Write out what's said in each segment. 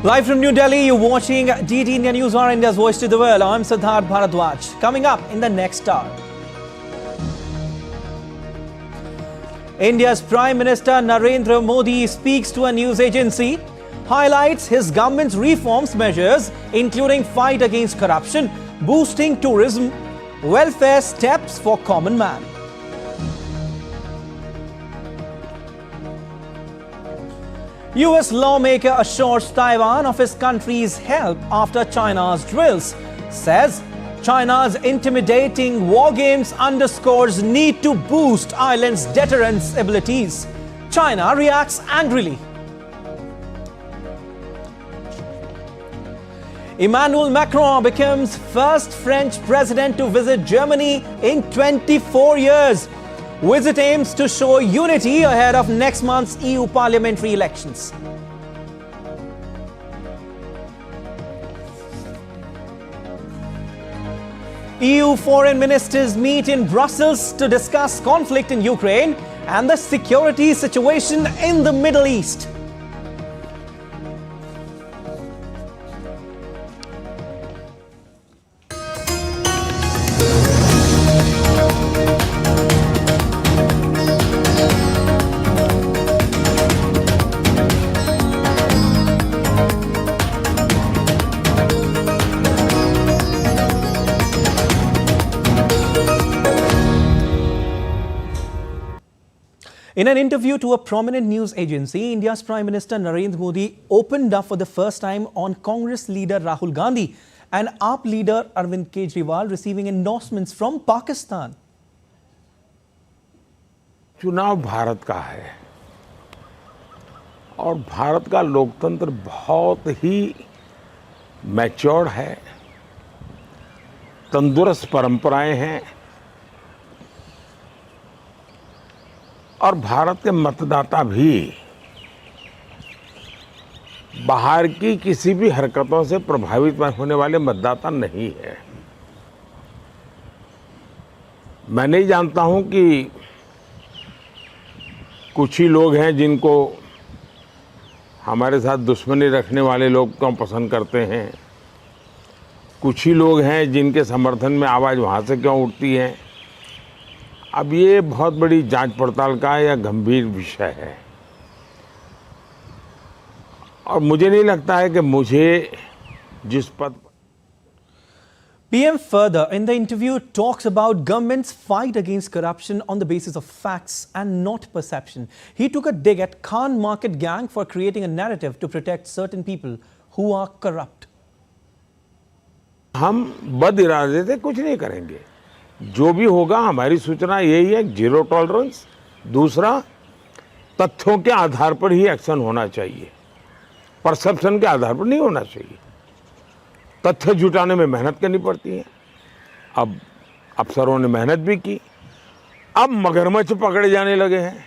Live from New Delhi, you're watching DD India News, our India's voice to the world. I'm Siddharth Bharadwaj. Coming up in the next hour, India's Prime Minister Narendra Modi speaks to a news agency, highlights his government's reforms measures, including fight against corruption, boosting tourism, welfare steps for common man. US lawmaker assures Taiwan of his country's help after China's drills. Says China's intimidating war games underscores need to boost island's deterrence abilities. China reacts angrily. Emmanuel Macron becomes first French president to visit Germany in 24 years. Visit aims to show unity ahead of next month's EU parliamentary elections. EU foreign ministers meet in Brussels to discuss conflict in Ukraine and the security situation in the Middle East. In an interview to a prominent news agency, India's Prime Minister Narendra Modi opened up for the first time on Congress leader Rahul Gandhi and AAP leader Arvind Kejriwal receiving endorsements from Pakistan. चुनाव भारत का है और भारत का लोकतंत्र बहुत ही matured है, तंदुरुस्त परंपराएं हैं और भारत के मतदाता भी बाहर की किसी भी हरकतों से प्रभावित होने वाले मतदाता नहीं है। मैं नहीं जानता हूं कि कुछ ही लोग हैं जिनको हमारे साथ दुश्मनी रखने वाले लोग क्यों पसंद करते हैं, कुछ ही लोग हैं जिनके समर्थन में आवाज़ वहाँ से क्यों उठती है। अब ये बहुत बड़ी जांच पड़ताल का या गंभीर विषय है और मुझे नहीं लगता है कि मुझे जिस पद PM further in the interview talks about government's fight against corruption on the basis of facts and not perception. He took a dig at Khan Market gang for creating a narrative to protect certain people who are corrupt. हम बद इरादे से कुछ नहीं करेंगे, जो भी होगा हमारी सूचना यही है, जीरो टॉलरेंस। दूसरा, तथ्यों के आधार पर ही एक्शन होना चाहिए, परसेप्शन के आधार पर नहीं होना चाहिए। तथ्य जुटाने में मेहनत करनी पड़ती है। अब अफसरों ने मेहनत भी की, अब मगरमच्छ पकड़े जाने लगे हैं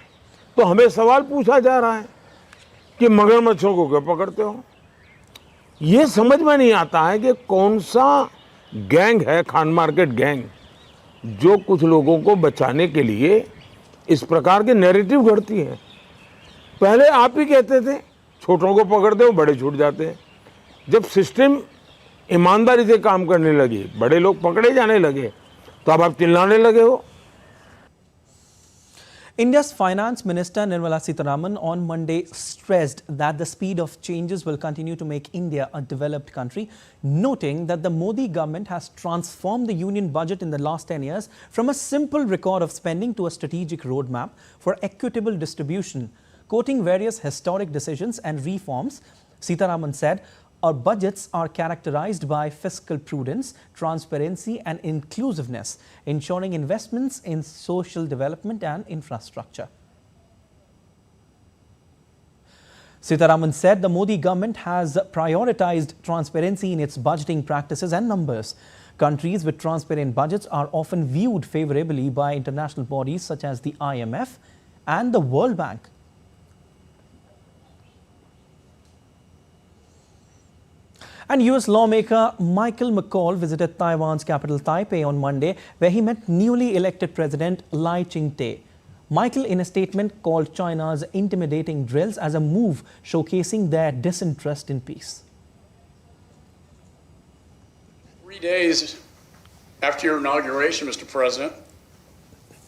तो हमें सवाल पूछा जा रहा है कि मगरमच्छों को क्यों पकड़ते हो। ये समझ में नहीं आता है कि कौन सा गैंग है खान मार्केट गैंग जो कुछ लोगों को बचाने के लिए इस प्रकार के नैरेटिव घड़ती है। पहले आप ही कहते थे छोटों को पकड़ते हो, बड़े छूट जाते हैं। जब सिस्टम ईमानदारी से काम करने लगी, बड़े लोग पकड़े जाने लगे, तो अब आप चिल्लाने लगे हो। India's Finance Minister Nirmala Sitharaman on Monday stressed that the speed of changes will continue to make India a developed country, noting that the Modi government has transformed the union budget in the last 10 years from a simple record of spending to a strategic roadmap for equitable distribution. Quoting various historic decisions and reforms, Sitharaman said, "Our budgets are characterized by fiscal prudence, transparency and inclusiveness, ensuring investments in social development and infrastructure." Sitharaman said the Modi government has prioritized transparency in its budgeting practices and numbers. Countries with transparent budgets are often viewed favorably by international bodies such as the IMF and the World Bank. And US lawmaker Michael McCall visited Taiwan's capital Taipei on Monday, where he met newly elected President Lai Ching-te. Michael, in a statement, called China's intimidating drills as a move showcasing their disinterest in peace. 3 days after your inauguration, Mr. President,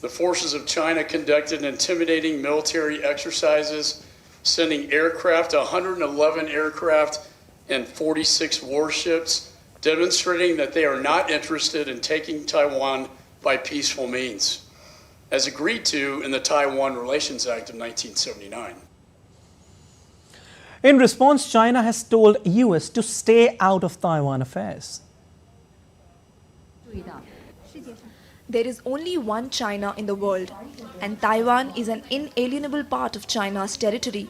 the forces of China conducted intimidating military exercises, sending aircraft, 111 aircraft and 46 warships, demonstrating that they are not interested in taking Taiwan by peaceful means, as agreed to in the Taiwan Relations Act of 1979. In response, China has told US to stay out of Taiwan affairs. There is only one China in the world, and Taiwan is an inalienable part of China's territory.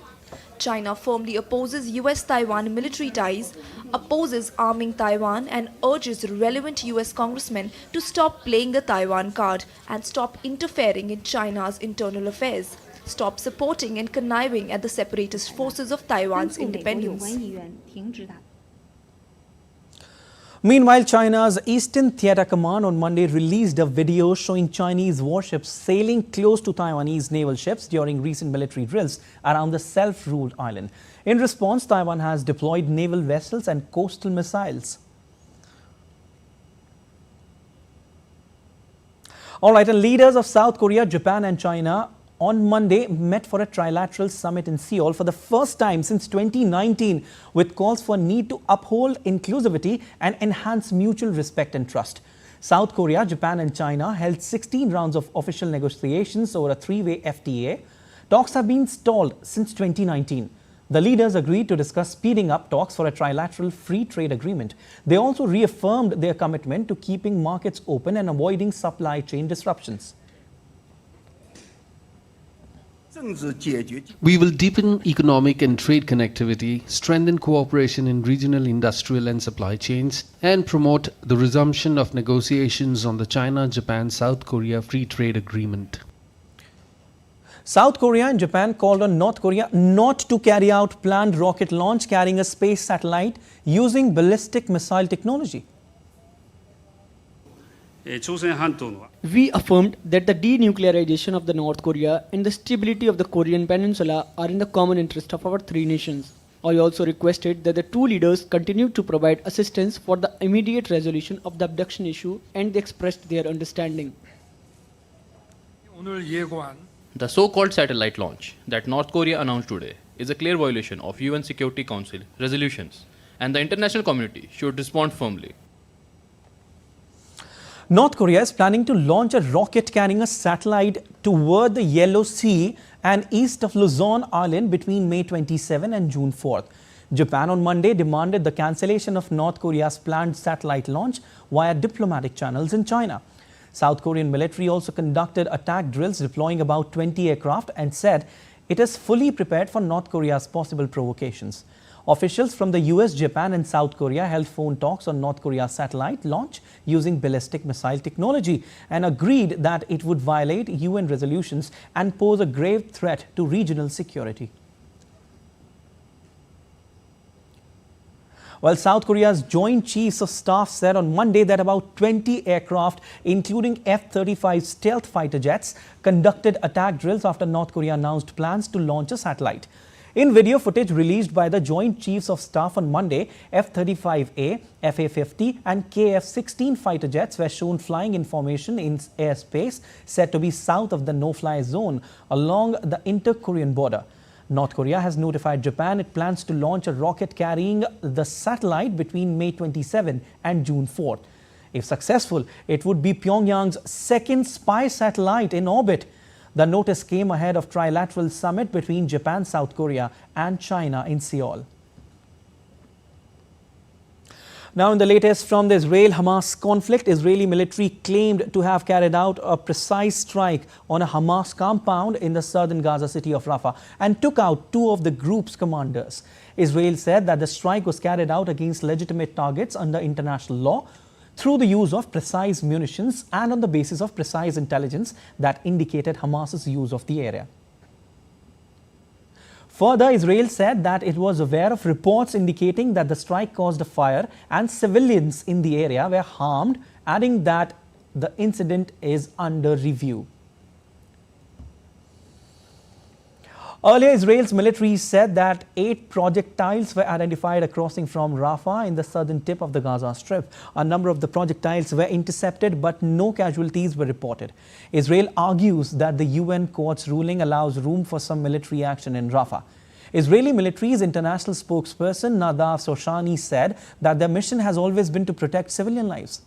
China firmly opposes US-Taiwan military ties, opposes arming Taiwan, and urges relevant US congressmen to stop playing the Taiwan card and stop interfering in China's internal affairs. Stop supporting and conniving at the separatist forces of Taiwan's independence. Meanwhile, China's Eastern Theater Command on Monday released a video showing Chinese warships sailing close to Taiwanese naval ships during recent military drills around the self-ruled island. In response, Taiwan has deployed naval vessels and coastal missiles. All right, and leaders of South Korea, Japan and China on Monday met for a trilateral summit in Seoul for the first time since 2019, with calls for need to uphold inclusivity and enhance mutual respect and trust. South Korea, Japan and China held 16 rounds of official negotiations over a three-way FTA. Talks have been stalled since 2019. The leaders agreed to discuss speeding up talks for a trilateral free trade agreement. They also reaffirmed their commitment to keeping markets open and avoiding supply chain disruptions. We will deepen economic and trade connectivity, strengthen cooperation in regional, industrial and supply chains, and promote the resumption of negotiations on the China-Japan-South Korea Free Trade Agreement. South Korea and Japan called on North Korea not to carry out planned rocket launch carrying a space satellite using ballistic missile technology. We affirmed that the denuclearization of the North Korea and the stability of the Korean Peninsula are in the common interest of our three nations. I also requested that the two leaders continue to provide assistance for the immediate resolution of the abduction issue, and they expressed their understanding. The so-called satellite launch that North Korea announced today is a clear violation of UN Security Council resolutions, and the international community should respond firmly. North Korea is planning to launch a rocket carrying a satellite toward the Yellow Sea and east of Luzon Island between May 27 and June 4th. Japan on Monday demanded the cancellation of North Korea's planned satellite launch via diplomatic channels in China. South Korean military also conducted attack drills deploying about 20 aircraft and said it is fully prepared for North Korea's possible provocations. Officials from the US, Japan and South Korea held phone talks on North Korea's satellite launch using ballistic missile technology and agreed that it would violate UN resolutions and pose a grave threat to regional security. Well, South Korea's Joint Chiefs of Staff said on Monday that about 20 aircraft, including F-35 stealth fighter jets, conducted attack drills after North Korea announced plans to launch a satellite. In video footage released by the Joint Chiefs of Staff on Monday, F-35A, Fa-50 and KF-16 fighter jets were shown flying in formation in airspace said to be south of the no-fly zone along the inter-Korean border. North Korea has notified Japan it plans to launch a rocket carrying the satellite between May 27 and June 4th. If successful, it would be Pyongyang's second spy satellite in orbit. The notice came ahead of trilateral summit between Japan, South Korea and China in Seoul. Now in the latest from the Israel-Hamas conflict, Israeli military claimed to have carried out a precise strike on a Hamas compound in the southern Gaza city of Rafah and took out two of the group's commanders. Israel said that the strike was carried out against legitimate targets under international law, through the use of precise munitions and on the basis of precise intelligence that indicated Hamas's use of the area. Further, Israel said that it was aware of reports indicating that the strike caused a fire and civilians in the area were harmed, adding that the incident is under review. Earlier, Israel's military said that 8 projectiles were identified crossing from Rafah in the southern tip of the Gaza Strip. A number of the projectiles were intercepted, but no casualties were reported. Israel argues that the UN court's ruling allows room for some military action in Rafah. Israeli military's international spokesperson Nadav Shoshani said that their mission has always been to protect civilian lives.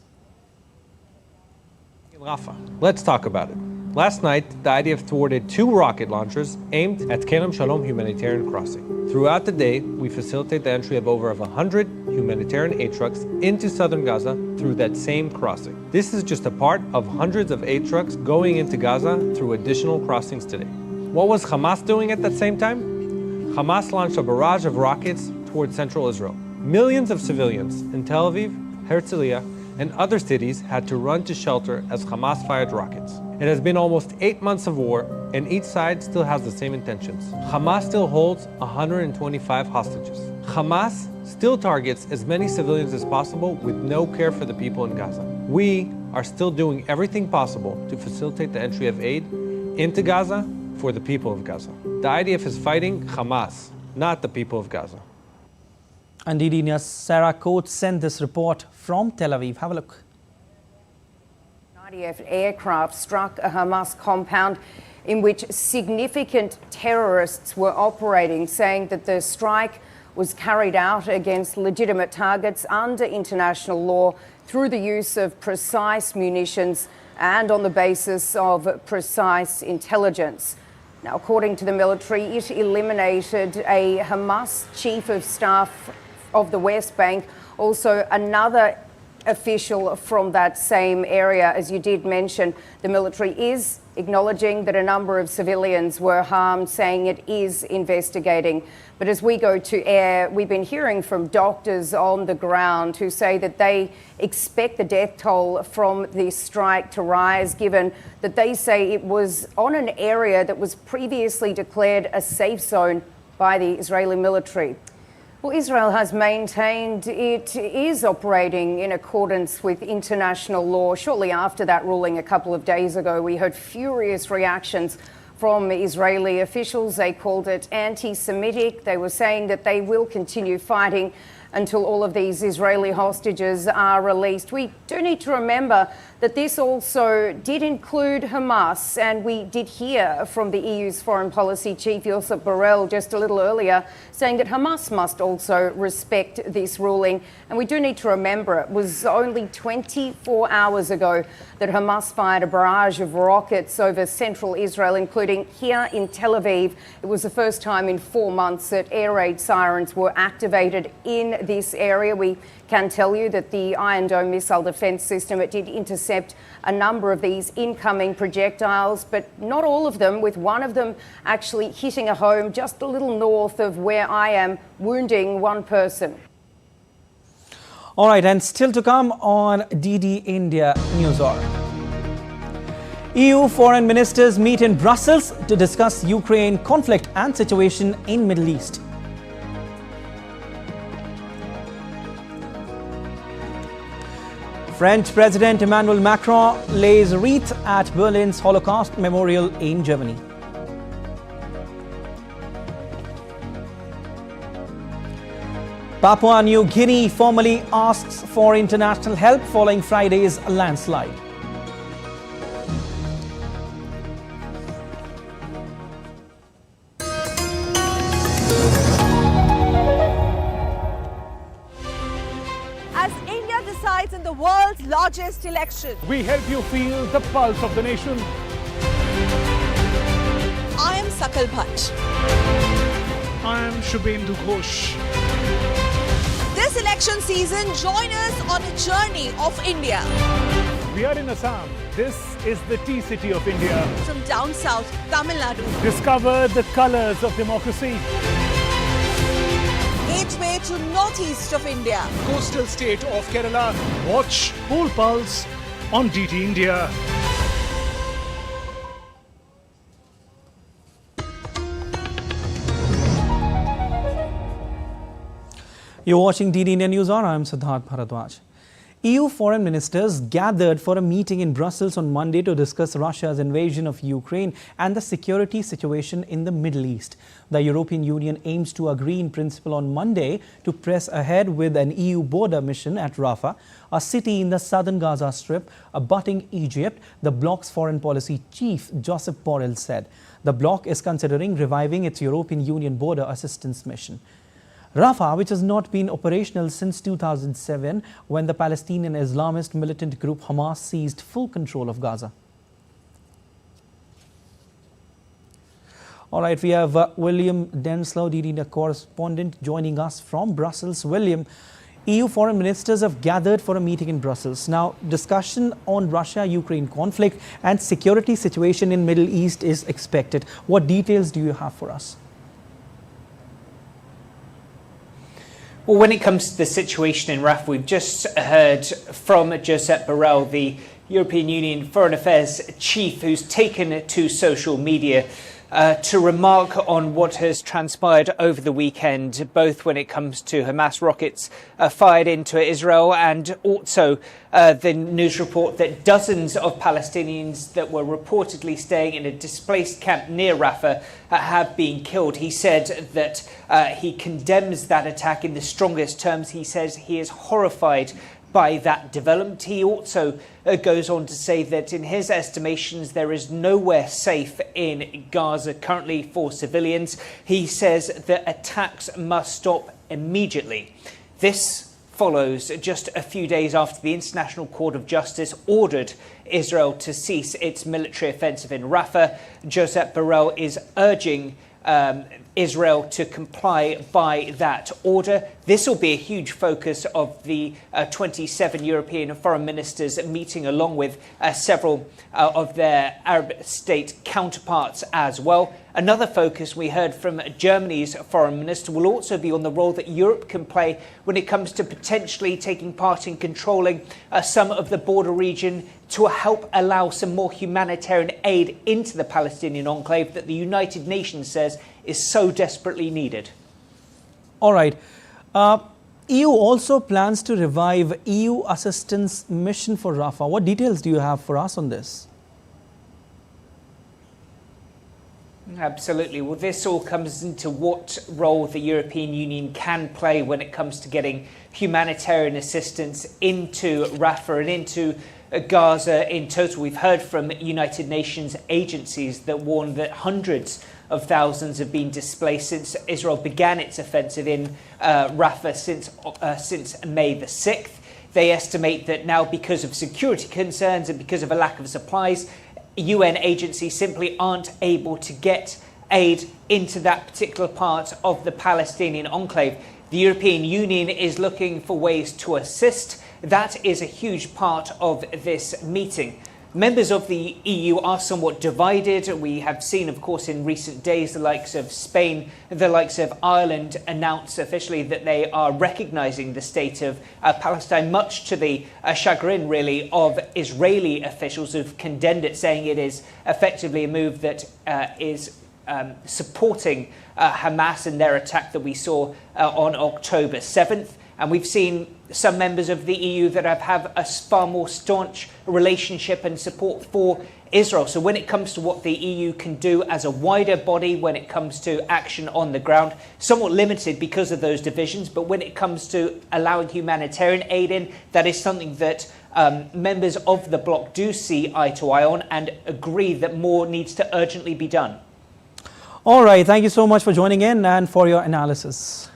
Rafah. Let's talk about it. Last night, the IDF thwarted 2 rocket launchers aimed at Kerem Shalom humanitarian crossing. Throughout the day, we facilitate the entry of over 100 humanitarian aid trucks into southern Gaza through that same crossing. This is just a part of hundreds of aid trucks going into Gaza through additional crossings today. What was Hamas doing at that same time? Hamas launched a barrage of rockets towards central Israel. Millions of civilians in Tel Aviv, Herzliya, and other cities had to run to shelter as Hamas fired rockets. It has been almost 8 months of war, and each side still has the same intentions. Hamas still holds 125 hostages. Hamas still targets as many civilians as possible with no care for the people in Gaza. We are still doing everything possible to facilitate the entry of aid into Gaza for the people of Gaza. The IDF is fighting Hamas, not the people of Gaza. And DDN's Sarah Coates sent this report from Tel Aviv. Have a look. IDF aircraft struck a Hamas compound in which significant terrorists were operating, saying that the strike was carried out against legitimate targets under international law through the use of precise munitions and on the basis of precise intelligence. Now, according to the military, it eliminated a Hamas chief of staff of the West Bank, also another official from that same area. As you did mention, the military is acknowledging that a number of civilians were harmed, saying it is investigating. But as we go to air, we've been hearing from doctors on the ground who say that they expect the death toll from this strike to rise, given that they say it was on an area that was previously declared a safe zone by the Israeli military. Well, Israel has maintained it is operating in accordance with international law. Shortly after that ruling a couple of days ago, we heard furious reactions from Israeli officials. They called it anti-Semitic. They were saying that they will continue fighting until all of these Israeli hostages are released. We do need to remember that this also did include Hamas, and we did hear from the EU's foreign policy chief, Josep Borrell, just a little earlier, saying that Hamas must also respect this ruling. And we do need to remember it was only 24 hours ago that Hamas fired a barrage of rockets over central Israel, including here in Tel Aviv. It was the first time in 4 months that air raid sirens were activated in this area. We can tell you that the Iron Dome missile defense system, it did intercept a number of these incoming projectiles, but not all of them, with one of them actually hitting a home just a little north of where I am, wounding one person. All right, and still to come on DD India News Hour. EU foreign ministers meet in Brussels to discuss Ukraine conflict and situation in Middle East. French President Emmanuel Macron lays wreath at Berlin's Holocaust Memorial in Germany. Papua New Guinea formally asks for international help following Friday's landslide. As India decides in the world's largest election, we help you feel the pulse of the nation. I am Sakal Bhatt. I am Shubhendu Ghosh. This election season, join us on a journey of India. We are in Assam. This is the tea city of India. From down south, Tamil Nadu. Discover the colors of democracy. Gateway to northeast of India. Coastal state of Kerala. Watch Poll Pulse on DT India. You're watching DD India News Hour. I'm Siddharth Bharadwaj. EU foreign ministers gathered for a meeting in Brussels on Monday to discuss Russia's invasion of Ukraine and the security situation in the Middle East. The European Union aims to agree in principle on Monday to press ahead with an EU border mission at Rafah, a city in the southern Gaza Strip abutting Egypt, the bloc's foreign policy chief Josep Borrell said. The bloc is considering reviving its European Union border assistance mission. Rafah, which has not been operational since 2007, when the Palestinian Islamist militant group Hamas seized full control of Gaza. All right, we have William Denslow, DD correspondent, joining us from Brussels. William, EU foreign ministers have gathered for a meeting in Brussels. Now, discussion on Russia-Ukraine conflict and security situation in Middle East is expected. What details do you have for us? Well, when it comes to the situation in Rafah, we've just heard from Josep Borrell, the European Union Foreign Affairs chief, who's taken to social media to remark on what has transpired over the weekend, both when it comes to Hamas rockets fired into Israel and also the news report that dozens of Palestinians that were reportedly staying in a displaced camp near Rafah have been killed. He said that he condemns that attack in the strongest terms. He says he is horrified by that development. He also goes on to say that in his estimations there is nowhere safe in Gaza currently for civilians. He says that attacks must stop immediately. This follows just a few days after the International Court of Justice ordered Israel to cease its military offensive in Rafah. Josep Borrell is urging Israel to comply by that order. This will be a huge focus of the 27 European foreign ministers meeting, along with several of their Arab state counterparts as well. Another focus we heard from Germany's foreign minister will also be on the role that Europe can play when it comes to potentially taking part in controlling some of the border region to help allow some more humanitarian aid into the Palestinian enclave that the United Nations says is so desperately needed. All right. EU also plans to revive EU assistance mission for Rafah. What details do you have for us on this? Absolutely. Well, this all comes into what role the European Union can play when it comes to getting humanitarian assistance into Rafah and into Gaza in total. We've heard from United Nations agencies that warn that hundreds of thousands have been displaced since Israel began its offensive in Rafah since May the 6th. They estimate that now, because of security concerns and because of a lack of supplies, UN agencies simply aren't able to get aid into that particular part of the Palestinian enclave. The European Union is looking for ways to assist. That is a huge part of this meeting. Members of the EU are somewhat divided. We have seen, of course, in recent days, the likes of Spain, the likes of Ireland announce officially that they are recognising the state of Palestine, much to the chagrin, really, of Israeli officials who've condemned it, saying it is effectively a move that is supporting Hamas and their attack that we saw on October 7th. And we've seen some members of the EU that have a far more staunch relationship and support for Israel. So when it comes to what the EU can do as a wider body, when it comes to action on the ground, somewhat limited because of those divisions. But when it comes to allowing humanitarian aid in, that is something that members of the bloc do see eye to eye on and agree that more needs to urgently be done. All right. Thank you so much for joining in and for your analysis.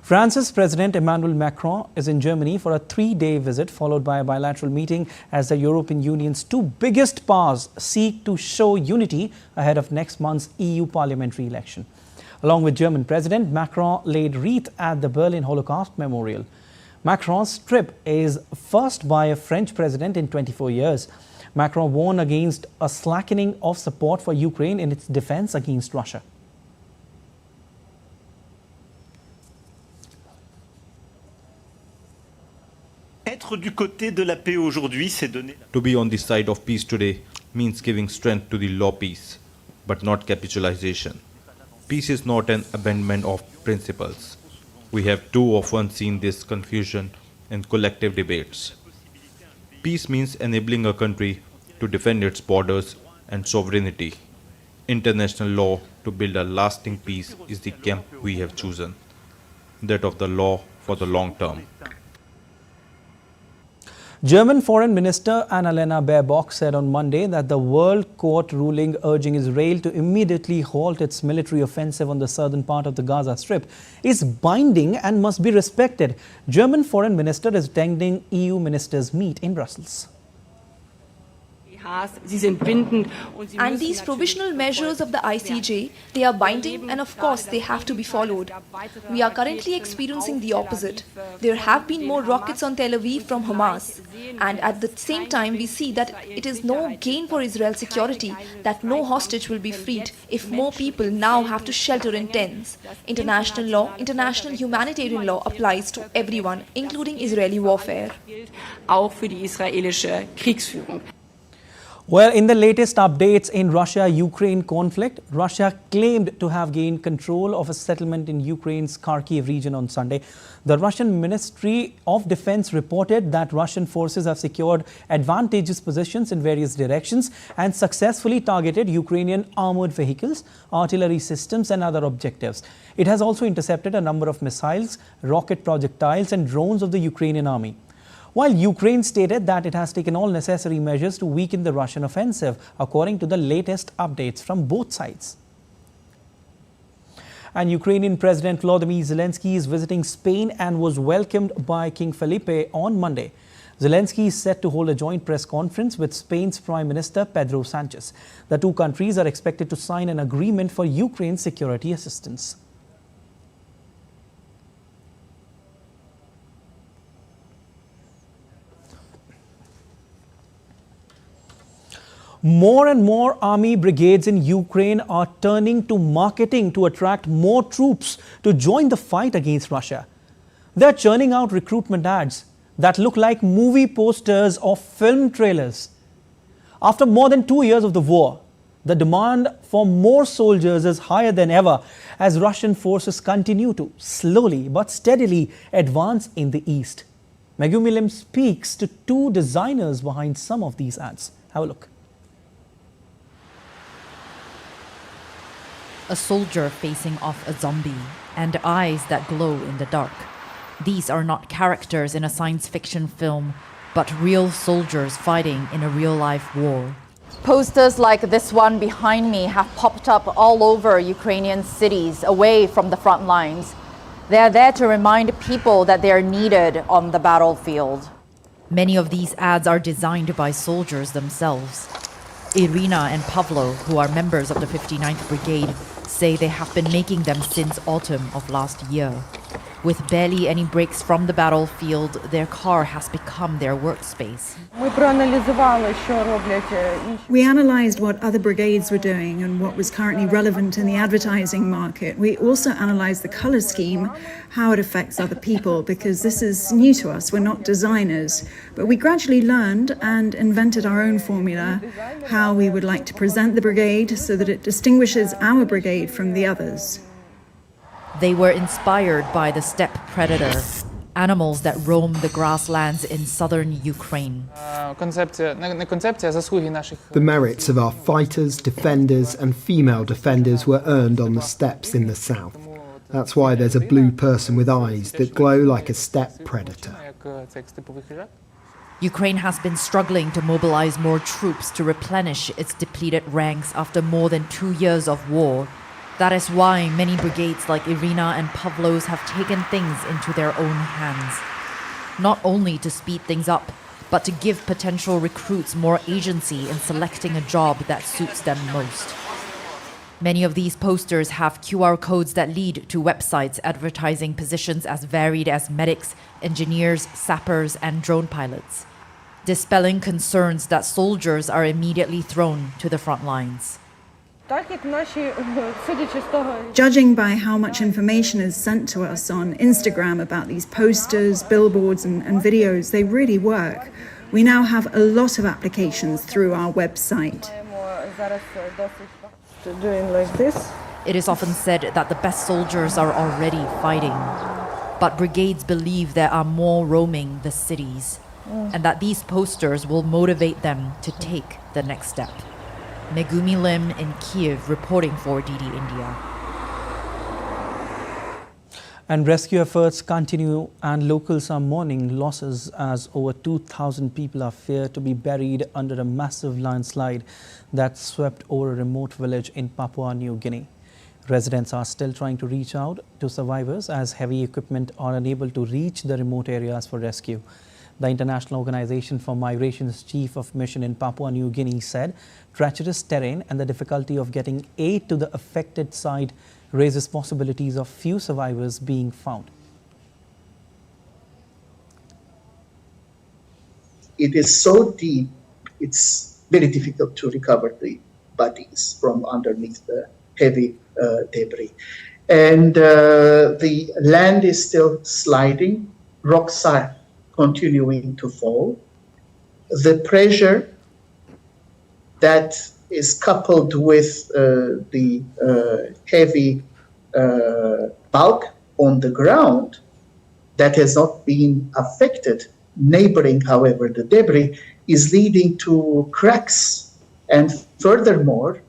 France's President Emmanuel Macron is in Germany for a 3-day visit, followed by a bilateral meeting as the European Union's two biggest powers seek to show unity ahead of next month's EU parliamentary election. Along with German President, Macron laid wreath at the Berlin Holocaust Memorial. Macron's trip is first by a French president in 24 years. Macron warned against a slackening of support for Ukraine in its defense against Russia. To be on the side of peace today means giving strength to the law peace, but not capitulation. Peace is not an abandonment of principles. We have too often seen this confusion and collective debates. Peace means enabling a country to defend its borders and sovereignty. International law to build a lasting peace is the camp we have chosen, that of the law for the long term. German Foreign Minister Annalena Baerbock said on Monday that the World Court ruling urging Israel to immediately halt its military offensive on the southern part of the Gaza Strip is binding and must be respected. German Foreign Minister is attending EU ministers' meet in Brussels. And these provisional measures of the ICJ, they are binding and of course they have to be followed. We are currently experiencing the opposite. There have been more rockets on Tel Aviv from Hamas. And at the same time we see that it is no gain for Israel's security, that no hostage will be freed if more people now have to shelter in tents. International law, international humanitarian law applies to everyone, including Israeli warfare. Well, in the latest updates in Russia-Ukraine conflict, Russia claimed to have gained control of a settlement in Ukraine's Kharkiv region on Sunday. The Russian Ministry of Defense reported that Russian forces have secured advantageous positions in various directions and successfully targeted Ukrainian armored vehicles, artillery systems and other objectives. It has also intercepted a number of missiles, rocket projectiles and drones of the Ukrainian army. While Ukraine stated that it has taken all necessary measures to weaken the Russian offensive, according to the latest updates from both sides. And Ukrainian President Volodymyr Zelensky is visiting Spain and was welcomed by King Felipe on Monday. Zelensky is set to hold a joint press conference with Spain's Prime Minister Pedro Sanchez. The two countries are expected to sign an agreement for Ukraine's security assistance. More and more army brigades in Ukraine are turning to marketing to attract more troops to join the fight against Russia. They're churning out recruitment ads that look like movie posters or film trailers. After more than 2 years of the war, the demand for more soldiers is higher than ever as Russian forces continue to slowly but steadily advance in the east. Meghu Milim speaks to two designers behind some of these ads. Have a look. A soldier facing off a zombie, and eyes that glow in the dark. These are not characters in a science fiction film, but real soldiers fighting in a real-life war. Posters like this one behind me have popped up all over Ukrainian cities away from the front lines. They are there to remind people that they are needed on the battlefield. Many of these ads are designed by soldiers themselves. Irina and Pavlo, who are members of the 59th Brigade, say they have been making them since autumn of last year. With barely any breaks from the battlefield, their car has become their workspace. We analysed what other brigades were doing and what was currently relevant in the advertising market. We also analysed the colour scheme, how it affects other people, because this is new to us. We're not designers. But we gradually learned and invented our own formula, how we would like to present the brigade so that it distinguishes our brigade from the others. They were inspired by the steppe predator, animals that roam the grasslands in southern Ukraine. The merits of our fighters, defenders and female defenders were earned on the steppes in the south. That's why there's a blue person with eyes that glow like a steppe predator. Ukraine has been struggling to mobilize more troops to replenish its depleted ranks after more than 2 years of war. That is why many brigades like Irina and Pavlo's have taken things into their own hands. Not only to speed things up, but to give potential recruits more agency in selecting a job that suits them most. Many of these posters have QR codes that lead to websites advertising positions as varied as medics, engineers, sappers, and drone pilots, dispelling concerns that soldiers are immediately thrown to the front lines. Judging by how much information is sent to us on Instagram about these posters, billboards and videos, they really work. We now have a lot of applications through our website. It is often said that the best soldiers are already fighting. But brigades believe there are more roaming the cities, and that these posters will motivate them to take the next step. Megumi Lim in Kiev reporting for DD India. And rescue efforts continue, and locals are mourning losses as over 2,000 people are feared to be buried under a massive landslide that swept over a remote village in Papua New Guinea. Residents are still trying to reach out to survivors as heavy equipment are unable to reach the remote areas for rescue. The International Organization for Migration's chief of mission in Papua New Guinea said treacherous terrain and the difficulty of getting aid to the affected site raises possibilities of few survivors being found. It is so deep, it's very difficult to recover the bodies from underneath the heavy debris. And the land is still sliding, rocks are continuing to fall. The pressure that is coupled with the heavy bulk on the ground that has not been affected, neighboring, however, the debris, is leading to cracks. And furthermore,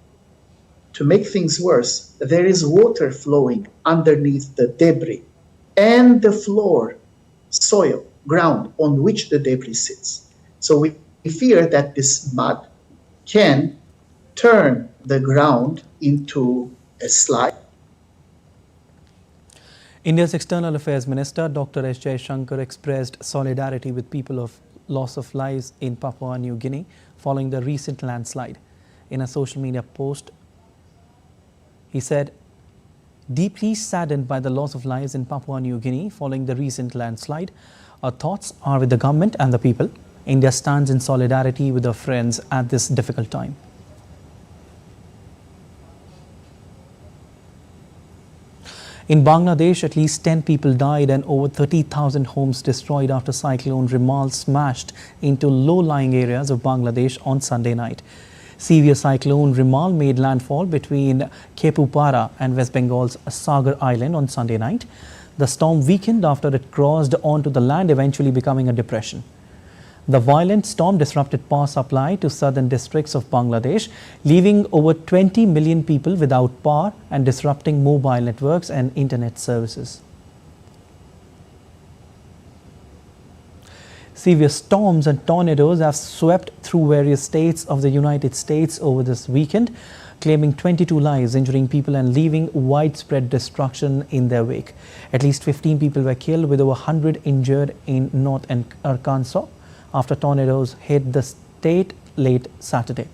to make things worse, there is water flowing underneath the debris and the floor, soil, ground on which the debris sits. So we fear that this mud can turn the ground into a slide. India's External Affairs Minister Dr. S. Jaishankar expressed solidarity with people of loss of lives in Papua New Guinea following the recent landslide. In a social media post, he said, "Deeply saddened by the loss of lives in Papua New Guinea following the recent landslide, our thoughts are with the government and the people. India stands in solidarity with our friends at this difficult time." In Bangladesh, at least 10 people died and over 30,000 homes destroyed after cyclone Rimal smashed into low-lying areas of Bangladesh on Sunday night. Severe cyclone Rimal made landfall between Khepupara and West Bengal's Sagar Island on Sunday night. The storm weakened after it crossed onto the land, eventually becoming a depression. The violent storm disrupted power supply to southern districts of Bangladesh, leaving over 20 million people without power and disrupting mobile networks and internet services. Severe storms and tornadoes have swept through various states of the United States over this weekend, claiming 22 lives, injuring people and leaving widespread destruction in their wake. At least 15 people were killed, with over 100 injured in North Arkansas after tornadoes hit the state late Saturday.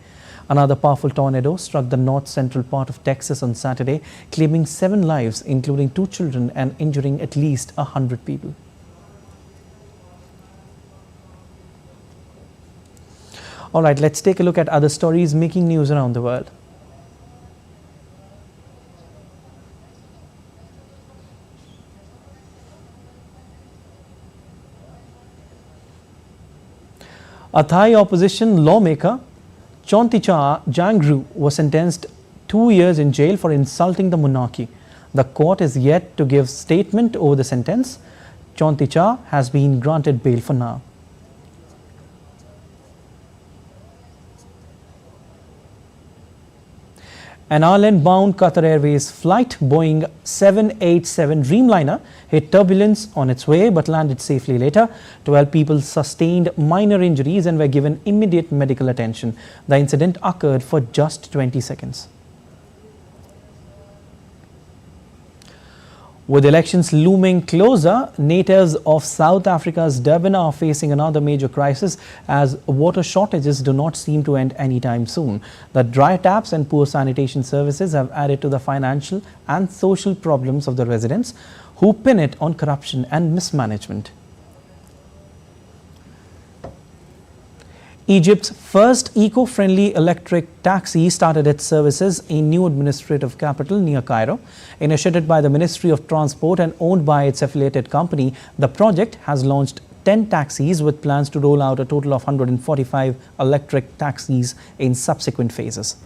Another powerful tornado struck the north-central part of Texas on Saturday, claiming 7 lives, including 2 children, and injuring at least 100 people. All right, let's take a look at other stories making news around the world. A Thai opposition lawmaker, Chonticha Jangru, was sentenced 2 years in jail for insulting the monarchy. The court is yet to give statement over the sentence. Chonticha has been granted bail for now. An Ireland-bound Qatar Airways flight Boeing 787 Dreamliner hit turbulence on its way but landed safely later. 12 people sustained minor injuries and were given immediate medical attention. The incident occurred for just 20 seconds. With elections looming closer, natives of South Africa's Durban are facing another major crisis as water shortages do not seem to end anytime soon. The dry taps and poor sanitation services have added to the financial and social problems of the residents, who pin it on corruption and mismanagement. Egypt's first eco-friendly electric taxi started its services in new administrative capital near Cairo. Initiated by the Ministry of Transport and owned by its affiliated company, the project has launched 10 taxis with plans to roll out a total of 145 electric taxis in subsequent phases.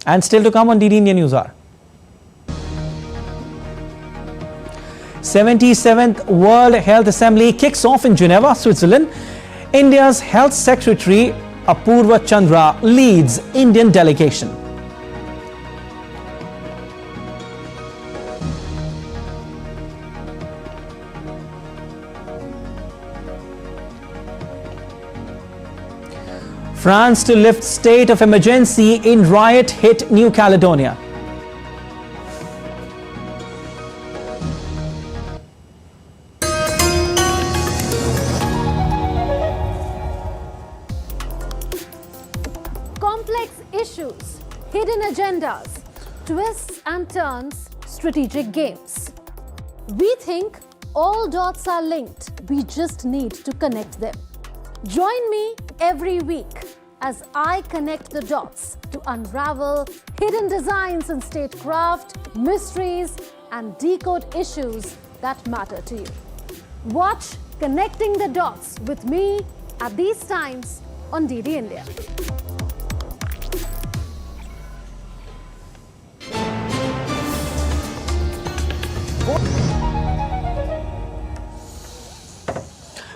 And still to come on DD India News Hour. 77th World Health Assembly kicks off in Geneva, Switzerland. India's Health Secretary Apurva Chandra leads Indian delegation. France to lift state of emergency in riot-hit New Caledonia. Complex issues, hidden agendas, twists and turns, strategic games. We think all dots are linked. We just need to connect them. Join me every week as I connect the dots to unravel hidden designs in statecraft, mysteries, and decode issues that matter to you. Watch Connecting the Dots with me at these times on DD India.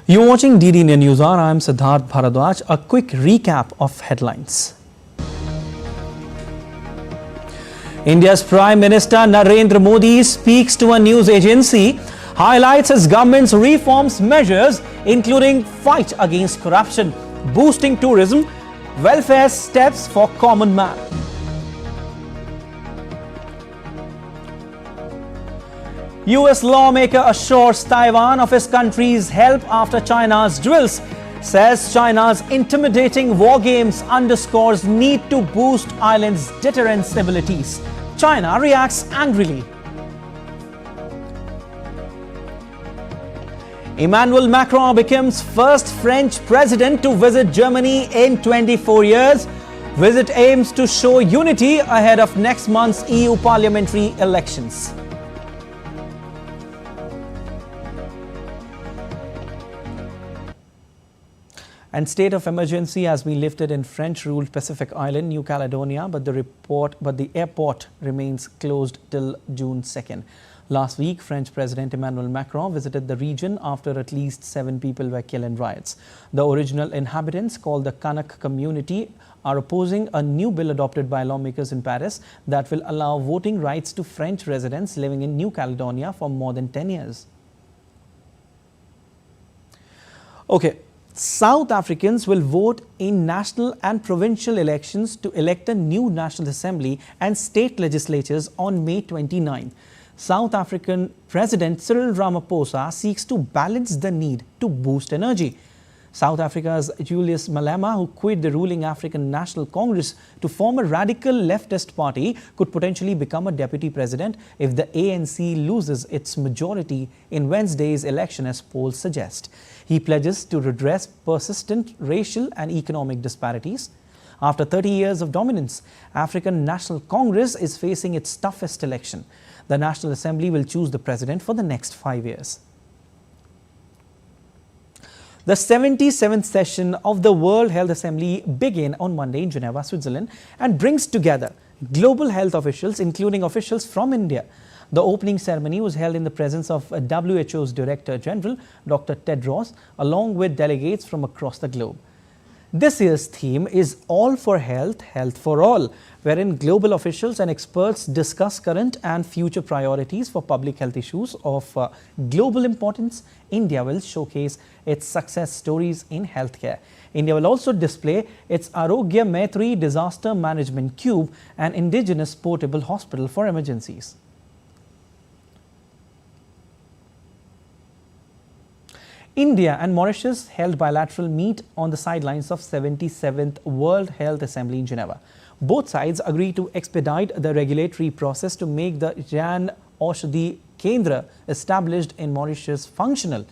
You're watching DD India News Hour. I'm Siddharth Bharadwaj. A quick recap of headlines. India's Prime Minister Narendra Modi speaks to a news agency, highlights his government's reforms measures, including fight against corruption, boosting tourism, welfare steps for common man. US lawmaker assures Taiwan of his country's help after China's drills. Says China's intimidating war games underscores need to boost island's deterrence abilities. China reacts angrily. Emmanuel Macron becomes first French president to visit Germany in 24 years. Visit aims to show unity ahead of next month's EU parliamentary elections. And state of emergency has been lifted in French-ruled Pacific Island, New Caledonia, but the airport remains closed till June 2nd. Last week, French President Emmanuel Macron visited the region after at least 7 people were killed in riots. The original inhabitants, called the Kanak community, are opposing a new bill adopted by lawmakers in Paris that will allow voting rights to French residents living in New Caledonia for more than 10 years. Okay. South Africans will vote in national and provincial elections to elect a new National Assembly and state legislatures on May 29. South African President Cyril Ramaphosa seeks to balance the need to boost energy. South Africa's Julius Malema, who quit the ruling African National Congress to form a radical leftist party, could potentially become a deputy president if the ANC loses its majority in Wednesday's election, as polls suggest. He pledges to redress persistent racial and economic disparities. After 30 years of dominance, African National Congress is facing its toughest election. The National Assembly will choose the president for the next 5 years. The 77th session of the World Health Assembly began on Monday in Geneva, Switzerland, and brings together global health officials, including officials from India. The opening ceremony was held in the presence of WHO's Director General, Dr. Tedros, along with delegates from across the globe. This year's theme is All for Health, Health for All, wherein global officials and experts discuss current and future priorities for public health issues of global importance. India will showcase its success stories in healthcare. India will also display its Arogya Maitri Disaster Management Cube, an indigenous portable hospital for emergencies. India and Mauritius held bilateral meet on the sidelines of 77th World Health Assembly in Geneva. Both sides agreed to expedite the regulatory process to make the Jan Aushadhi Kendra established in Mauritius functional.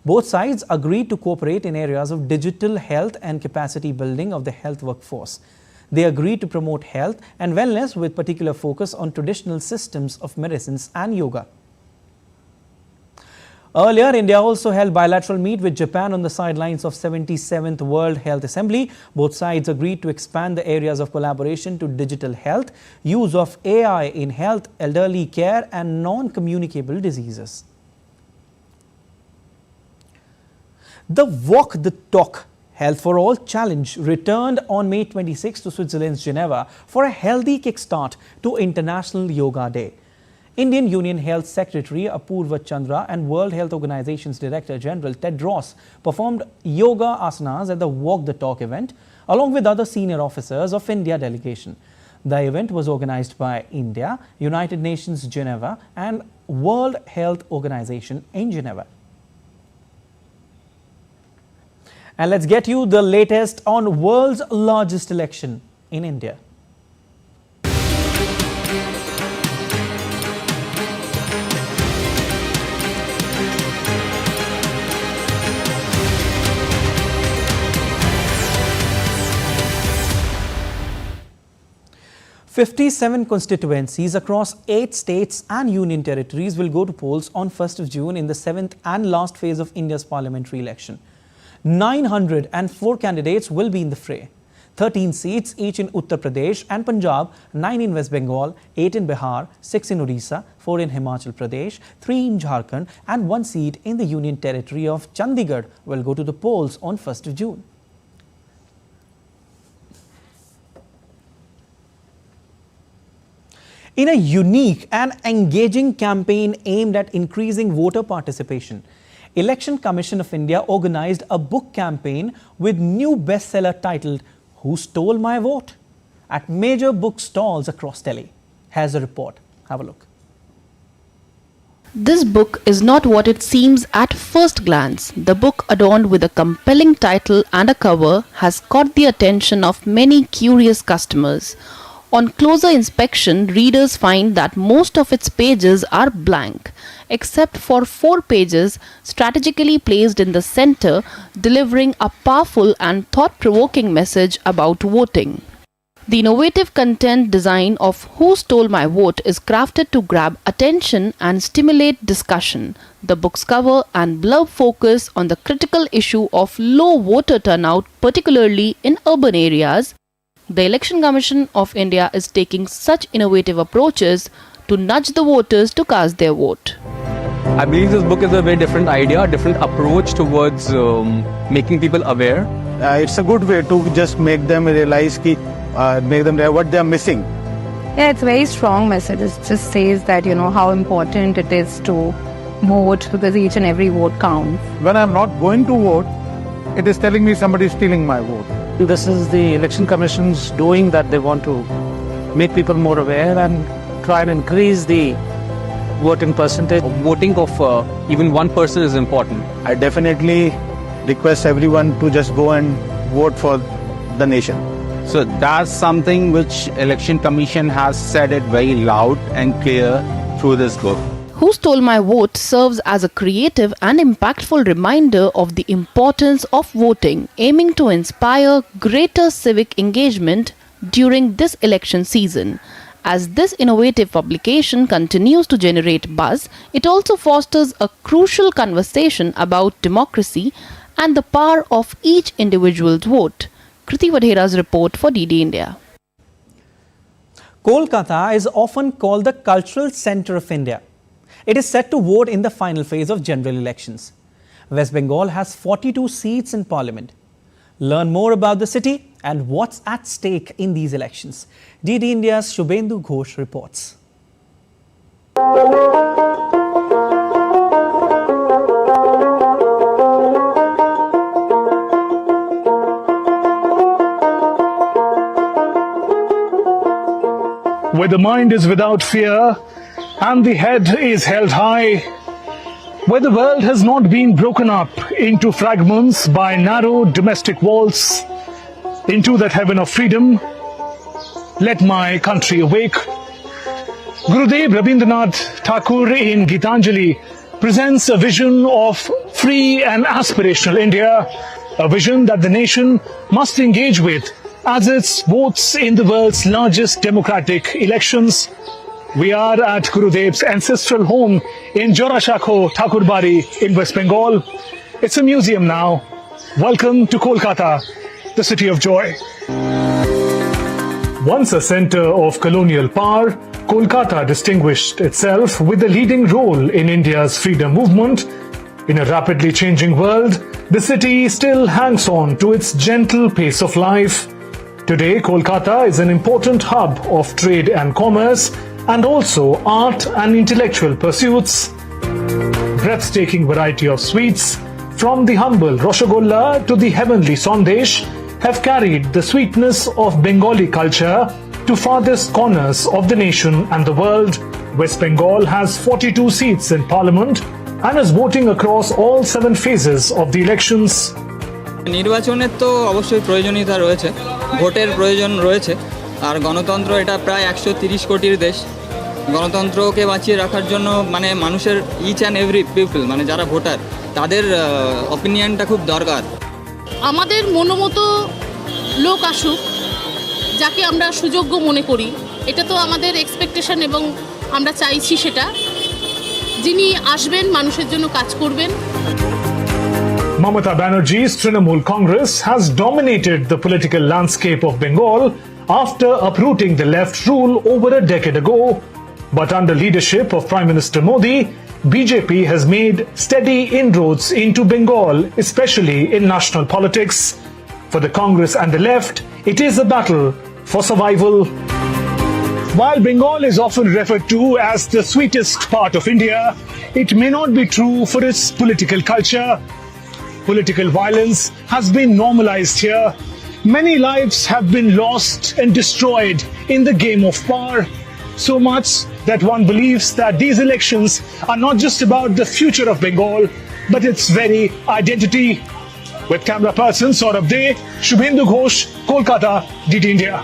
Both sides agreed to cooperate in areas of digital health and capacity building of the health workforce. They agreed to promote health and wellness with particular focus on traditional systems of medicines and yoga. Earlier, India also held bilateral meet with Japan on the sidelines of 77th World Health Assembly. Both sides agreed to expand the areas of collaboration to digital health, use of AI in health, elderly care and non-communicable diseases. The Walk the Talk Health for All Challenge returned on May 26 to Switzerland's Geneva for a healthy kickstart to International Yoga Day. Indian Union Health Secretary Apurva Chandra and World Health Organization's Director General Tedros performed yoga asanas at the Walk the Talk event along with other senior officers of India delegation. The event was organized by India, United Nations Geneva and World Health Organization in Geneva. And let's get you the latest on world's largest election in India. "57 constituencies across 8 states and union territories will go to polls on 1st of June in the 7th and last phase of India's parliamentary election. 904 candidates will be in the fray. 13 seats each in Uttar Pradesh and Punjab, 9 in West Bengal, 8 in Bihar, 6 in Odisha, 4 in Himachal Pradesh, 3 in Jharkhand and 1 seat in the union territory of Chandigarh will go to the polls on 1st of June. In a unique and engaging campaign aimed at increasing voter participation, Election Commission of India organized a book campaign with new bestseller titled "Who Stole My Vote?" at major book stalls across Delhi. Here's a report. Have a look. This book is not what it seems at first glance. The book, adorned with a compelling title and a cover, has caught the attention of many curious customers. On closer inspection, readers find that most of its pages are blank, except for 4 pages strategically placed in the center, delivering a powerful and thought-provoking message about voting. The innovative content design of Who Stole My Vote is crafted to grab attention and stimulate discussion. The book's cover and blurb focus on the critical issue of low voter turnout, particularly in urban areas. The Election Commission of India is taking such innovative approaches to nudge the voters to cast their vote. I believe this book is a very different idea, a different approach towards making people aware. It's a good way to just make them realize what they are missing. Yeah, it's a very strong message. It just says that, how important it is to vote because each and every vote counts. When I'm not going to vote, it is telling me somebody is stealing my vote. This is the Election Commission's doing that they want to make people more aware and try and increase the voting percentage. Voting of even one person is important. I definitely request everyone to just go and vote for the nation. So that's something which Election Commission has said it very loud and clear through this book. Who Stole My Vote serves as a creative and impactful reminder of the importance of voting, aiming to inspire greater civic engagement during this election season. As this innovative publication continues to generate buzz, it also fosters a crucial conversation about democracy and the power of each individual's vote. Kriti Vadhera's report for DD India. Kolkata is often called the cultural centre of India. It is set to vote in the final phase of general elections. West Bengal has 42 seats in parliament. Learn more about the city and what's at stake in these elections. DD India's Shubhendu Ghosh reports. Where the mind is without fear and the head is held high, where the world has not been broken up into fragments by narrow domestic walls, into that heaven of freedom, let my country awake. Gurudev Rabindranath Tagore in Gitanjali presents a vision of free and aspirational India, a vision that the nation must engage with as it votes in the world's largest democratic elections. We are at Gurudev's ancestral home in Jorashakho, Thakurbari in West Bengal. It's a museum now. Welcome to Kolkata, the city of joy. Once a center of colonial power, Kolkata distinguished itself with a leading role in India's freedom movement. In a rapidly changing world, the city still hangs on to its gentle pace of life. Today, Kolkata is an important hub of trade and commerce, and also art and intellectual pursuits. Breathtaking variety of sweets, from the humble Rasgulla to the heavenly Sandesh, have carried the sweetness of Bengali culture to farthest corners of the nation and the world. West Bengal has 42 seats in parliament and is voting across all 7 phases of the elections. নির্বাচনের তো অবশ্যই প্রয়োজনীয়তা রয়েছে, ভোটের প্রয়োজন রয়েছে, আর গণতন্ত্র এটা প্রায় 130 কোটির দেশ। গণতন্ত্রকে বাঁচিয়ে রাখার জন্য মানে মানুষের ইচ অ্যান্ড এভরি পিপল মানে যারা ভোটার তাদের অপিনিয়নটা খুব দরকার। আমাদের মনোমতো লোক আসুক, যাকে আমরা সুযোগ্য মনে করি, এটা তো আমাদের এক্সপেকটেশন এবং আমরা চাইছি সেটা, যিনি আসবেন মানুষের জন্য কাজ করবেন। Mamata Banerjee's Trinamool Congress has dominated the political landscape of Bengal after uprooting the left rule over a decade ago. But under leadership of Prime Minister Modi, BJP has made steady inroads into Bengal, especially in national politics. For the Congress and the left, it is a battle for survival. While Bengal is often referred to as the sweetest part of India, it may not be true for its political culture. Political violence has been normalized here. Many lives have been lost and destroyed in the game of power. So much that one believes that these elections are not just about the future of Bengal, but its very identity. With camera person Saurabh De, Shubhendu Ghosh, Kolkata, DD India.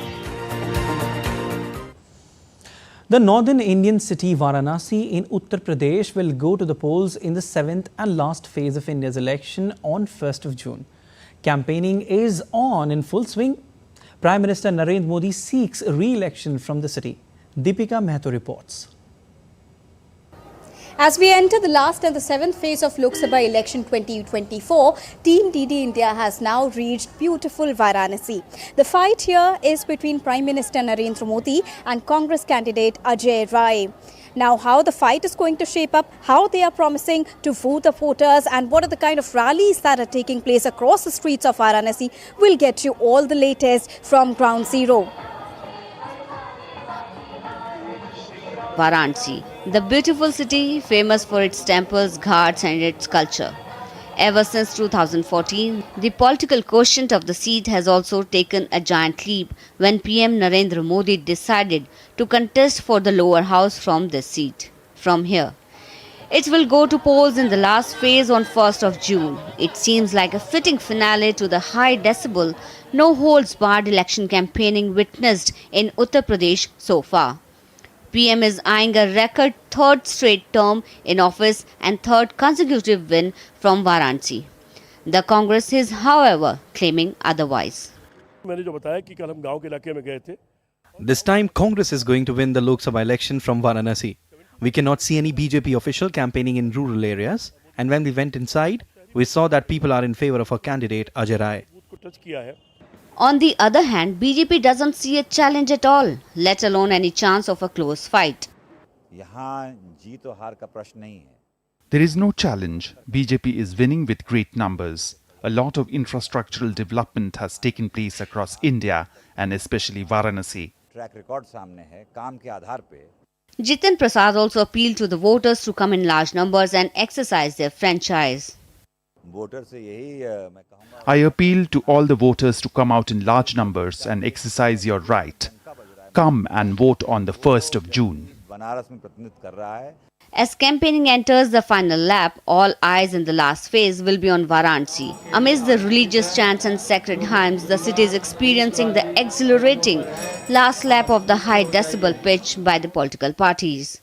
The northern Indian city Varanasi in Uttar Pradesh will go to the polls in the 7th and last phase of India's election on 1st of June. Campaigning is on in full swing. Prime Minister Narendra Modi seeks re-election from the city. Deepika Mehto reports. As we enter the last and the 7th phase of Lok Sabha election 2024, Team DD India has now reached beautiful Varanasi. The fight here is between Prime Minister Narendra Modi and Congress candidate Ajay Rai. Now, how the fight is going to shape up, how they are promising to woo the voters, and what are the kind of rallies that are taking place across the streets of Varanasi, we'll get you all the latest from Ground Zero. Varanasi, the beautiful city famous for its temples, ghats and its culture. Ever since 2014, the political quotient of the seat has also taken a giant leap when PM Narendra Modi decided to contest for the lower house from this seat. From here, it will go to polls in the last phase on 1st of June. It seems like a fitting finale to the high decibel, no-holds-barred election campaigning witnessed in Uttar Pradesh so far. PM is eyeing a record 3rd straight term in office and 3rd consecutive win from Varanasi. The Congress is, however, claiming otherwise. This time, Congress is going to win the Lok Sabha election from Varanasi. We cannot see any BJP official campaigning in rural areas, and when we went inside, we saw that people are in favor of our candidate Ajay Rai. On the other hand, BJP doesn't see a challenge at all, let alone any chance of a close fight. There is no challenge. BJP is winning with great numbers. A lot of infrastructural development has taken place across India and especially Varanasi. Jitin Prasad also appealed to the voters to come in large numbers and exercise their franchise. I appeal to all the voters to come out in large numbers and exercise your right. Come and vote on the 1st of June. As campaigning enters the final lap, all eyes in the last phase will be on Varanasi. Amidst the religious chants and sacred hymns, the city is experiencing the exhilarating last lap of the high decibel pitch by the political parties.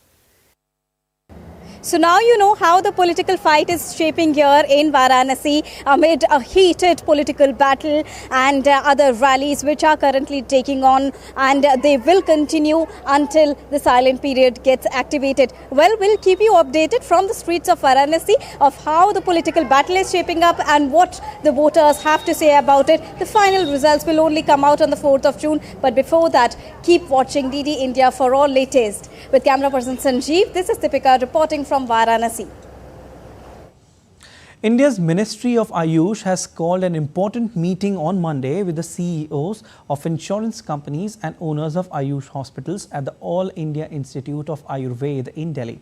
So now you know how the political fight is shaping here in Varanasi amid a heated political battle and other rallies which are currently taking on, and they will continue until the silent period gets activated. Well, we'll keep you updated from the streets of Varanasi of how the political battle is shaping up and what the voters have to say about it. The final results will only come out on the 4th of June, but before that, keep watching DD India for all latest. With camera person Sanjeev, this is Deepika reporting from Varanasi. India's Ministry of Ayush has called an important meeting on Monday with the CEOs of insurance companies and owners of Ayush hospitals at the All India Institute of Ayurveda in Delhi.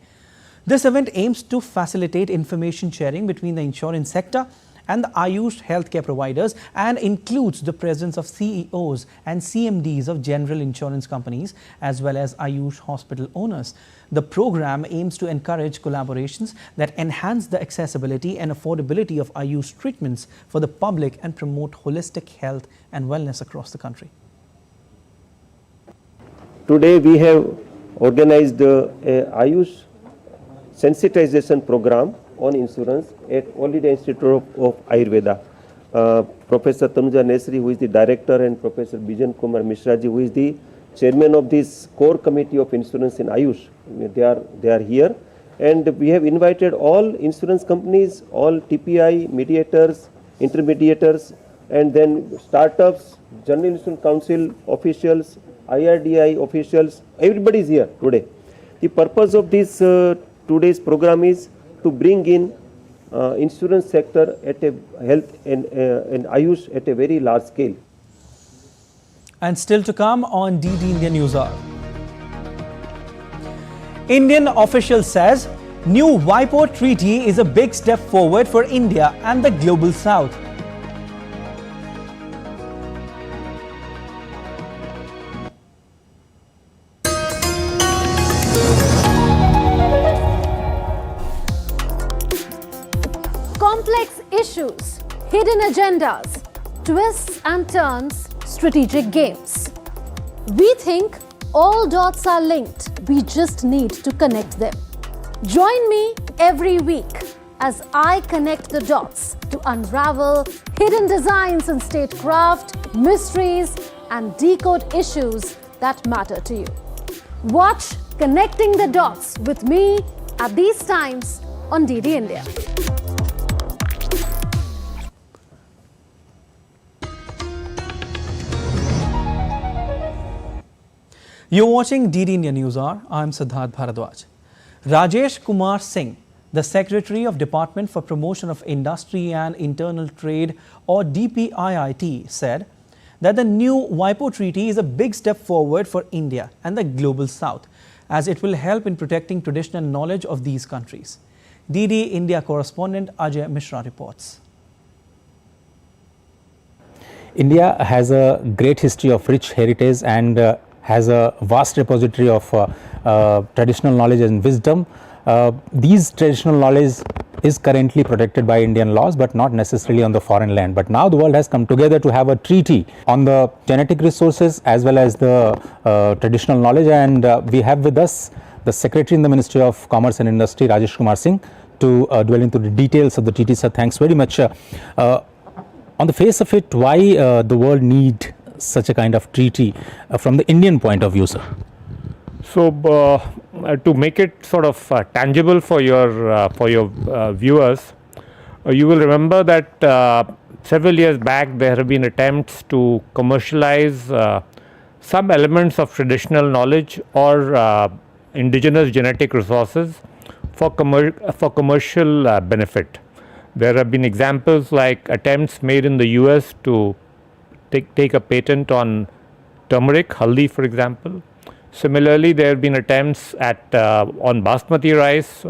This event aims to facilitate information sharing between the insurance sector and the Ayush healthcare providers and includes the presence of CEOs and CMDs of general insurance companies as well as Ayush hospital owners. The program aims to encourage collaborations that enhance the accessibility and affordability of Ayush treatments for the public and promote holistic health and wellness across the country. Today we have organized a Ayush sensitization program on insurance at All India Institute of Ayurveda. Professor Tanuja Nesri, who is the director, and Professor Bijan Kumar Mishraji, who is the chairman of this core committee of insurance in Ayush. They are here, and we have invited all insurance companies, all TPI, mediators, intermediators, and then startups, General Insurance Council officials, IRDI officials. Everybody is here today. The purpose of this today's program is to bring in insurance sector at a health and Ayush at a very large scale. And still to come on DD India News Hour. Indian official says new WIPO treaty is a big step forward for India and the global south. Complex issues, hidden agendas, twists and turns, strategic games. We think all dots are linked. We just need to connect them. Join me every week as I connect the dots to unravel hidden designs in statecraft, mysteries, and decode issues that matter to you. Watch Connecting the Dots with me at these times on DD India. You're watching DD India News Hour. I'm Siddharth Bharadwaj. Rajesh Kumar Singh, the Secretary of Department for Promotion of Industry and Internal Trade or DPIIT, said that the new WIPO treaty is a big step forward for India and the global south as it will help in protecting traditional knowledge of these countries. DD India correspondent Ajay Mishra reports. India has a great history of rich heritage and has a vast repository of traditional knowledge and wisdom. These traditional knowledge is currently protected by Indian laws, but not necessarily on the foreign land. But now the world has come together to have a treaty on the genetic resources as well as the traditional knowledge, and we have with us the Secretary in the Ministry of Commerce and Industry, Rajesh Kumar Singh, to dwell into the details of the treaty. Sir, thanks very much. On the face of it, why the world need such a kind of treaty from the Indian point of view, sir? So, to make it sort of tangible for your viewers, you will remember that several years back there have been attempts to commercialize some elements of traditional knowledge or indigenous genetic resources for commercial benefit. There have been examples like attempts made in the US to take a patent on turmeric, haldi for example. Similarly, there have been attempts at on basmati rice,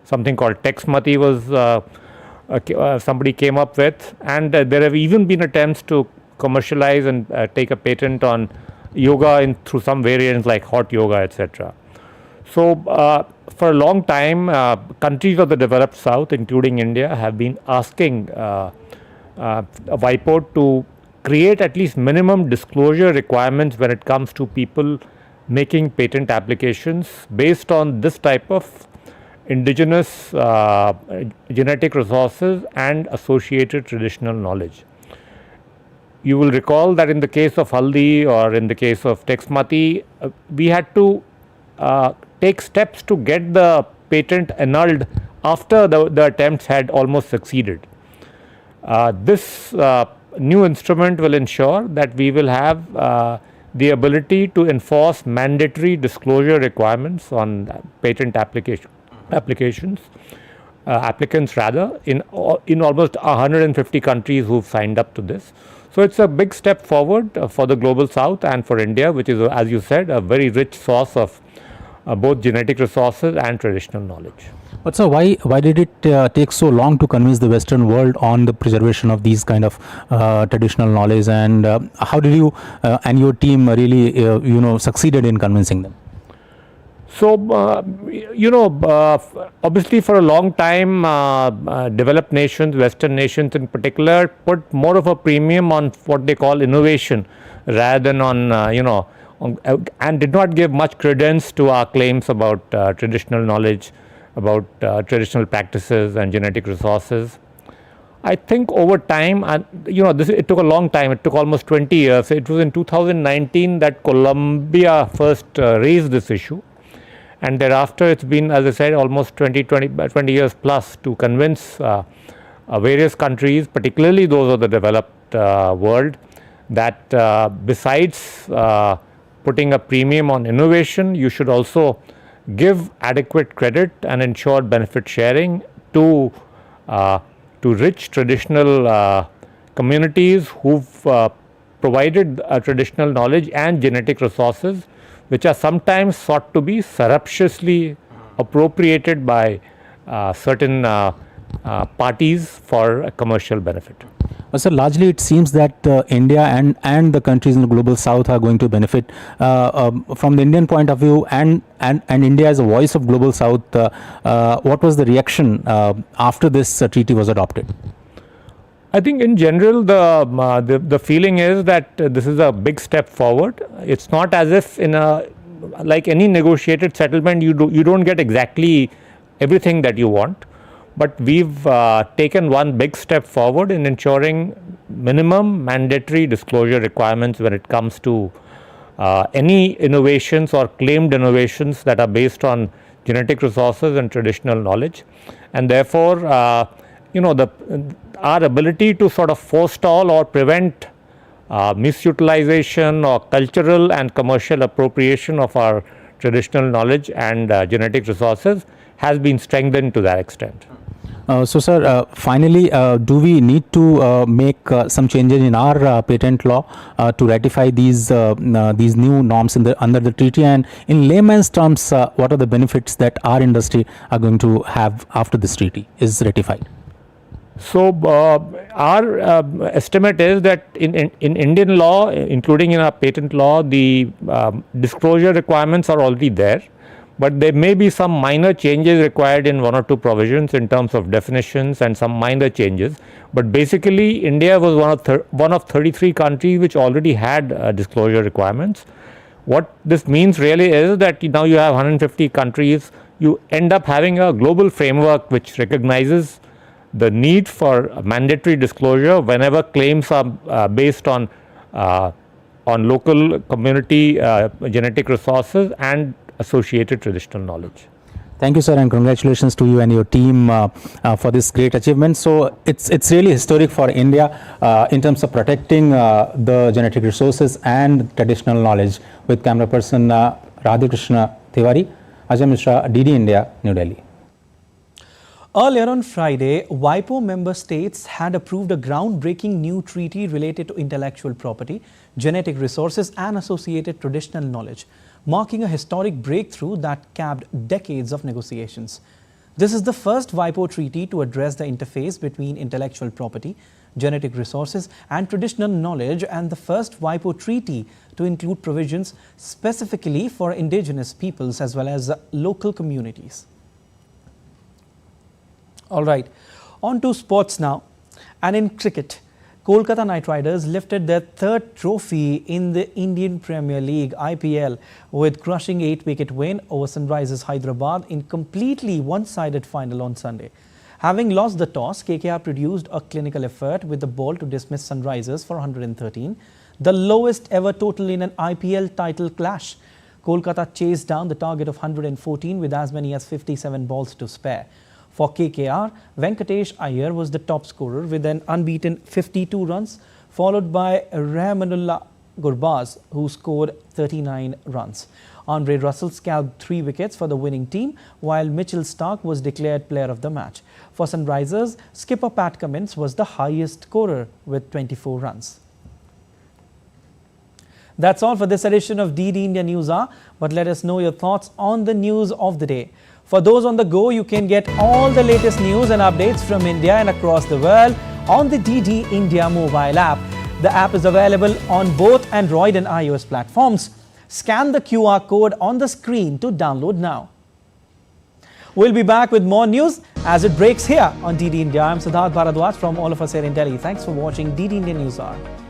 something called texmati was somebody came up with, and there have even been attempts to commercialize and take a patent on yoga through some variants like hot yoga, etc. So for a long time, countries of the developed south, including India, have been asking WIPO to create at least minimum disclosure requirements when it comes to people making patent applications based on this type of indigenous genetic resources and associated traditional knowledge. You will recall that in the case of haldi or in the case of texmati, we had to take steps to get the patent annulled after the attempts had almost succeeded. This new instrument will ensure that we will have the ability to enforce mandatory disclosure requirements on patent applications applicants rather, in almost 150 countries who've signed up to this. So it's a big step forward for the Global South and for India, which is, as you said, a very rich source of both genetic resources and traditional knowledge. But sir, why did it take so long to convince the Western world on the preservation of these kind of traditional knowledge, and how did you and your team really succeeded in convincing them? So, obviously for a long time, developed nations, Western nations in particular, put more of a premium on what they call innovation rather than on, and did not give much credence to our claims about traditional knowledge, about traditional practices and genetic resources. I think over time, and it took a long time, it took almost 20 years. It was in 2019 that Colombia first raised this issue. And thereafter, it's been, as I said, almost 20 years plus to convince various countries, particularly those of the developed world, that besides putting a premium on innovation, you should also give adequate credit and ensure benefit sharing to rich traditional communities who've provided traditional knowledge and genetic resources, which are sometimes thought to be surreptitiously appropriated by certain parties for a commercial benefit. But sir, largely it seems that India and the countries in the Global South are going to benefit from the Indian point of view, and India as a voice of Global South. What was the reaction after this treaty was adopted? I think in general the feeling is that this is a big step forward. It's not as if like any negotiated settlement you don't get exactly everything that you want, but we've taken one big step forward in ensuring minimum mandatory disclosure requirements when it comes to any innovations or claimed innovations that are based on genetic resources and traditional knowledge, and therefore our ability to sort of forestall or prevent misutilization or cultural and commercial appropriation of our traditional knowledge and genetic resources has been strengthened to that extent. So sir, finally, do we need to make some changes in our patent law to ratify these new norms under the treaty? And in layman's terms, what are the benefits that our industry are going to have after this treaty is ratified? So our estimate is that in Indian law, including in our patent law, the disclosure requirements are already there, but there may be some minor changes required in one or two provisions in terms of definitions and some minor changes. But basically, India was one of 33 countries which already had disclosure requirements. What this means really is that now you have 150 countries. You end up having a global framework which recognizes the need for mandatory disclosure whenever claims are based on local community genetic resources and associated traditional knowledge. Thank you, sir, and congratulations to you and your team for this great achievement. So it's really historic for India in terms of protecting the genetic resources and traditional knowledge. With camera person Radhakrishna Tiwari, Ajay Mishra, DD India, New Delhi. Earlier on Friday, WIPO member states had approved a groundbreaking new treaty related to intellectual property, genetic resources and associated traditional knowledge, marking a historic breakthrough that capped decades of negotiations. This is the first WIPO treaty to address the interface between intellectual property, genetic resources and traditional knowledge, and the first WIPO treaty to include provisions specifically for indigenous peoples as well as local communities. All right, on to sports now. And in cricket, Kolkata Knight Riders lifted their third trophy in the Indian Premier League IPL with crushing 8-wicket win over Sunrisers Hyderabad in completely one-sided final on Sunday. Having lost the toss, KKR produced a clinical effort with the ball to dismiss Sunrisers for 113, the lowest ever total in an IPL title clash. Kolkata chased down the target of 114 with as many as 57 balls to spare. For KKR, Venkatesh Iyer was the top scorer with an unbeaten 52 runs, followed by Rahmanullah Gurbaz, who scored 39 runs. Andre Russell scalped 3 wickets for the winning team, while Mitchell Starc was declared player of the match. For Sunrisers, skipper Pat Cummins was the highest scorer with 24 runs. That's all for this edition of DD India News Hour, but let us know your thoughts on the news of the day. For those on the go, you can get all the latest news and updates from India and across the world on the DD India mobile app. The app is available on both Android and iOS platforms. Scan the QR code on the screen to download now. We'll be back with more news as it breaks here on DD India. I'm Siddharth Bharadwaj from all of us here in Delhi. Thanks for watching DD India News Hour.